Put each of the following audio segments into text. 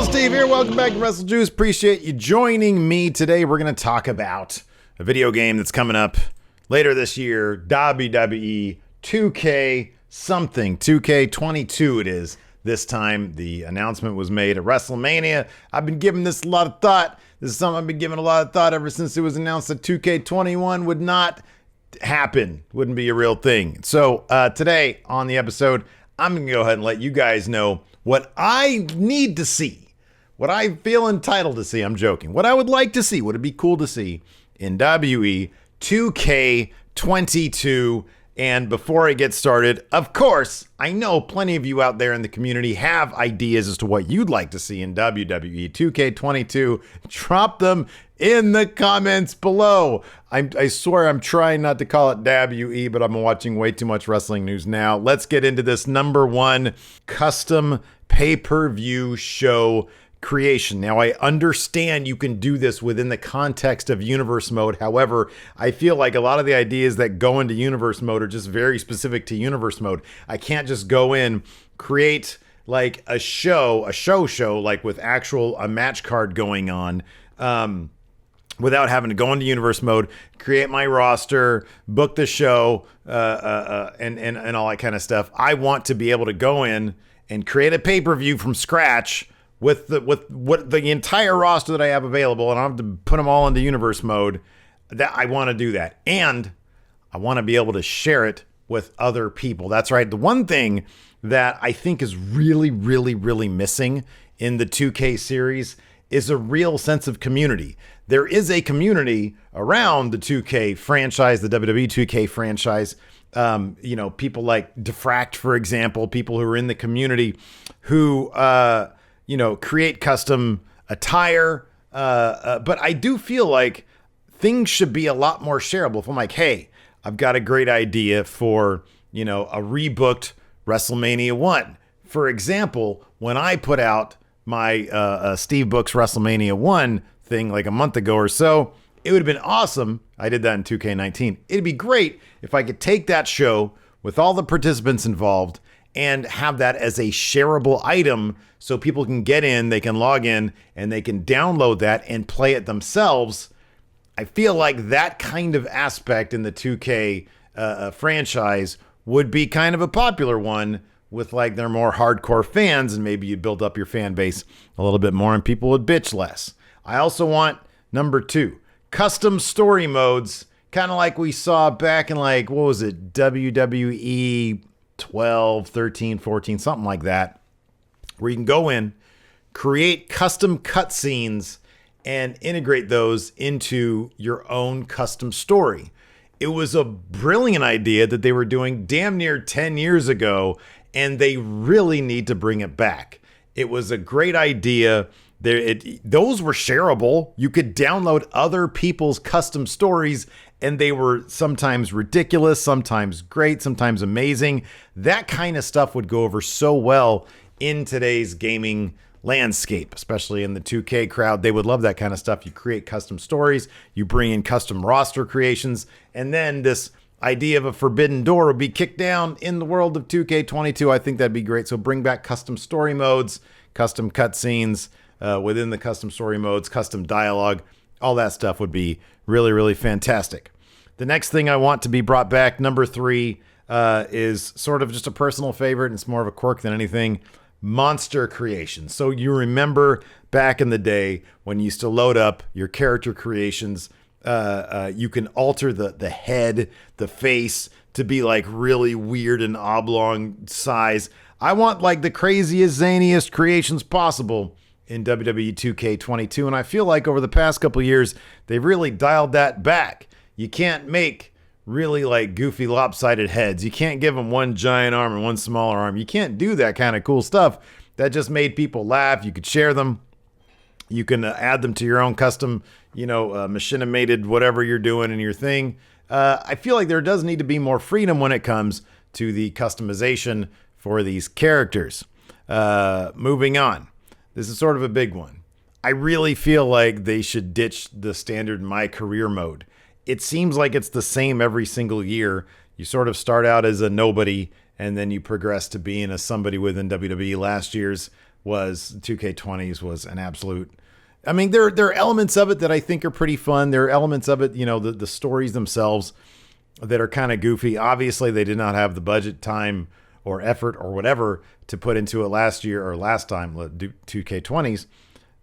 Wrestle Steve here. Welcome back to Wrestle Juice. Appreciate you joining me. Today we're going to talk about a video game that's coming up later this year. WWE 2K something. 2K22 it is. This time the announcement was made at Wrestlemania. I've been giving this a lot of thought. This is something I've been giving a lot of thought ever since it was announced that 2K21 would not happen. Wouldn't be a real thing. So today on the episode, I'm going to go ahead and let you guys know what I need to see, what I feel entitled to see. I'm joking. What I would like to see, would it be cool to see in WWE 2K22. And before I get started, of course, I know plenty of you out there in the community have ideas as to what you'd like to see in WWE 2K22. Drop them in the comments below. I swear I'm trying not to call it WE, but I'm watching way too much wrestling news now. Let's get into this number one custom pay-per-view show creation. Now, I understand you can do this within the context of universe mode. However, I feel like a lot of the ideas that go into universe mode are just very specific to universe mode. I can't just go in, create like a show like with a match card going on, without having to go into universe mode, create my roster, book the show, and all that kind of stuff. I want to be able to go in and create a pay-per-view from scratch with the entire roster that I have available, and I don't have to put them all into universe mode. That I want to do that, and I want to be able to share it with other people. That's right. The one thing that I think is really, really, really missing in the 2K series is a real sense of community. There is a community around the 2K franchise, the WWE 2K franchise. People like Defract, for example, people who are in the community who create custom attire. But I do feel like things should be a lot more shareable. If I'm like, hey, I've got a great idea for, a rebooked Wrestlemania 1. For example, when I put out my Steve Books Wrestlemania 1 thing like a month ago or so, it would have been awesome. I did that in 2K19. It'd be great if I could take that show with all the participants involved and have that as a shareable item so people can get in, they can log in, and they can download that and play it themselves. I feel like that kind of aspect in the 2K franchise would be kind of a popular one with like their more hardcore fans, and maybe you'd build up your fan base a little bit more and people would bitch less. I also want number 2, custom story modes, kind of like we saw back in WWE 12, 13, 14, something like that, where you can go in, create custom cutscenes, and integrate those into your own custom story. It was a brilliant idea that they were doing damn near 10 years ago, and they really need to bring it back. It was a great idea. Those were shareable. You could download other people's custom stories, and they were sometimes ridiculous, sometimes great, sometimes amazing. That kind of stuff would go over so well in today's gaming landscape, especially in the 2K crowd. They would love that kind of stuff. You create custom stories, you bring in custom roster creations, and then this idea of a forbidden door would be kicked down in the world of 2K22. I think that'd be great. So bring back custom story modes, custom cutscenes within the custom story modes, custom dialogue. All that stuff would be really, really fantastic. The next thing I want to be brought back, number 3, is sort of just a personal favorite, and it's more of a quirk than anything. Monster creation. So you remember back in the day when you used to load up your character creations, you can alter the head, the face to be like really weird and oblong size. I want like the craziest, zaniest creations possible in WWE 2K22, and I feel like over the past couple of years, they've really dialed that back. You can't make really like goofy lopsided heads. You can't give them one giant arm and one smaller arm. You can't do that kind of cool stuff. That just made people laugh. You could share them. You can add them to your own custom, machinimated whatever you're doing in your thing. I feel like there does need to be more freedom when it comes to the customization for these characters. Moving on. This is sort of a big one. I really feel like they should ditch the standard My Career mode. It seems like it's the same every single year. You sort of start out as a nobody, and then you progress to being somebody within WWE. Last year's was 2K20's was an absolute. I mean, there are elements of it that I think are pretty fun. There are elements of it, the stories themselves that are kind of goofy. Obviously, they did not have the budget, time, or effort or whatever to put into it last time, 2K20's,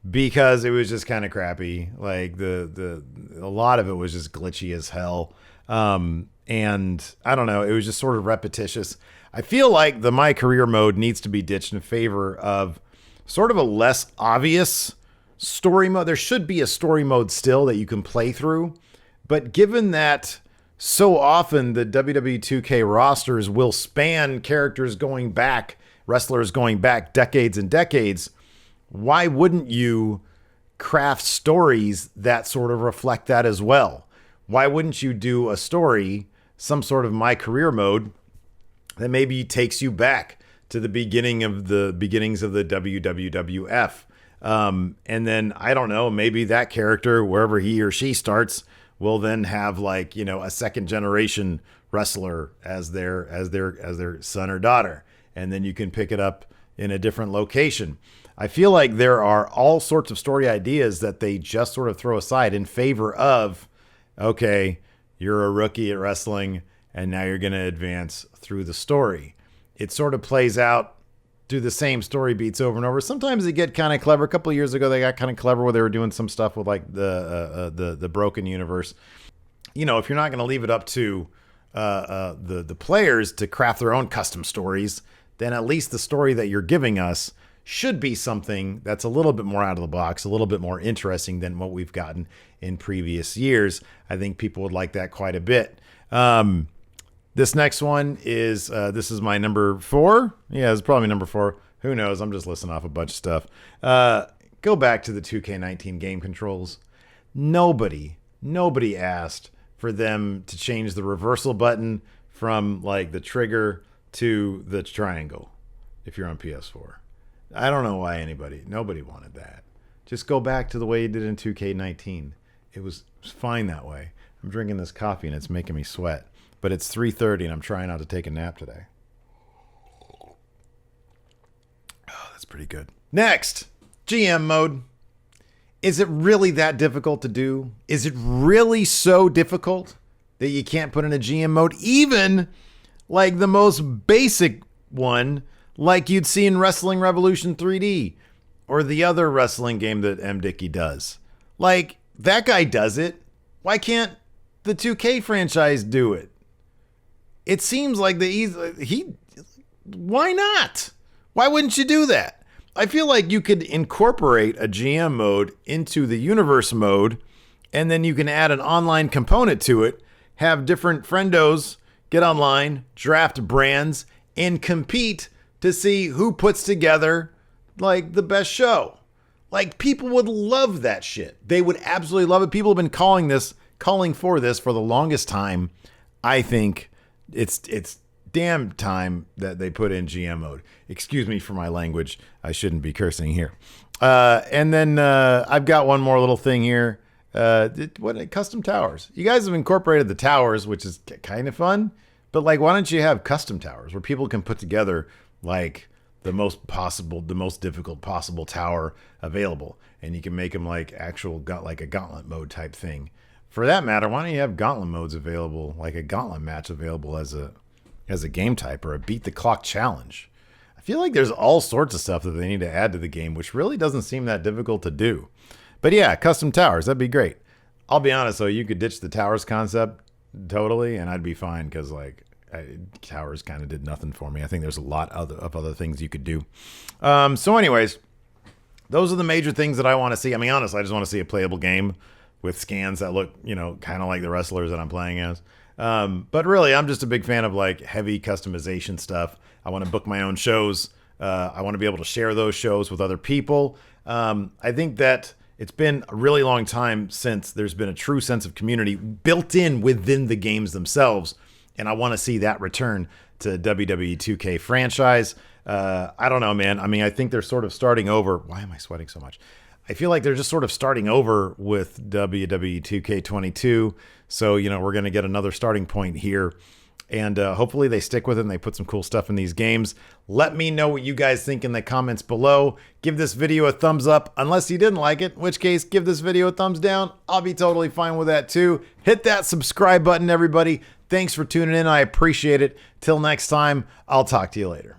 because it was just kind of crappy. Like a lot of it was just glitchy as hell. And I don't know, it was just sort of repetitious. I feel like the My Career mode needs to be ditched in favor of sort of a less obvious story mode. There should be a story mode still that you can play through, but given that so often the WWE 2K rosters will span characters going back, wrestlers going back decades and decades, why wouldn't you craft stories that sort of reflect that as well? Why wouldn't you do a story, some sort of My Career mode that maybe takes you back to the beginnings of the WWF? And then, I don't know, maybe that character, wherever he or she starts, will then have a second generation wrestler as their son or daughter. And then you can pick it up in a different location. I feel like there are all sorts of story ideas that they just sort of throw aside in favor of, okay, you're a rookie at wrestling and now you're going to advance through the story. It sort of plays out, do the same story beats over and over. Sometimes they get kind of clever. A couple of years ago, they got kind of clever where they were doing some stuff with the Broken Universe. If you're not going to leave it up to the players to craft their own custom stories, then at least the story that you're giving us should be something that's a little bit more out of the box, a little bit more interesting than what we've gotten in previous years. I think people would like that quite a bit. This next one is, this is my number 4. Yeah, it's probably number 4. Who knows? I'm just listing off a bunch of stuff. Go back to the 2K19 game controls. Nobody asked for them to change the reversal button from the trigger to the triangle if you're on PS4. I don't know why nobody wanted that. Just go back to the way you did in 2K19. It was fine that way. I'm drinking this coffee and it's making me sweat. But it's 3:30 and I'm trying not to take a nap today. Oh, that's pretty good. Next, GM mode. Is it really that difficult to do? Is it really so difficult that you can't put in a GM mode? Even the most basic one, like you'd see in Wrestling Revolution 3D or the other wrestling game that M. Dickey does. That guy does it. Why can't the 2K franchise do it? It seems like why not? Why wouldn't you do that? I feel like you could incorporate a GM mode into the universe mode, and then you can add an online component to it, have different friendos get online, draft brands, and compete to see who puts together the best show. People would love that shit. They would absolutely love it. People have been calling for this for the longest time. I think it's damn time that they put in GM mode. Excuse me for my language. I shouldn't be cursing here. And then I've got one more little thing here. Custom towers. You guys have incorporated the towers, which is kind of fun. But why don't you have custom towers where people can put together the most difficult possible tower available, and you can make them actual a gauntlet mode type thing. For that matter, why don't you have gauntlet modes available, a gauntlet match available as a game type, or a beat the clock challenge? I feel like there's all sorts of stuff that they need to add to the game, which really doesn't seem that difficult to do. But yeah, custom towers, that'd be great. I'll be honest though, you could ditch the towers concept totally, and I'd be fine because towers kind of did nothing for me. I think there's a lot of other things you could do. So anyways, those are the major things that I want to see. I mean, honestly, I just want to see a playable game with scans that look, kind of like the wrestlers that I'm playing as. But really, I'm just a big fan of heavy customization stuff. I want to book my own shows. I want to be able to share those shows with other people. I think that it's been a really long time since there's been a true sense of community built in within the games themselves. And I want to see that return to WWE 2K franchise. I don't know, man. I mean, I think they're sort of starting over. Why am I sweating so much? I feel like they're just sort of starting over with WWE 2K22. So, we're going to get another starting point here And hopefully they stick with it and they put some cool stuff in these games. Let me know what you guys think in the comments below. Give this video a thumbs up, unless you didn't like it, in which case give this video a thumbs down. I'll be totally fine with that too. Hit that subscribe button, everybody. Thanks for tuning in. I appreciate it. Till next time, I'll talk to you later.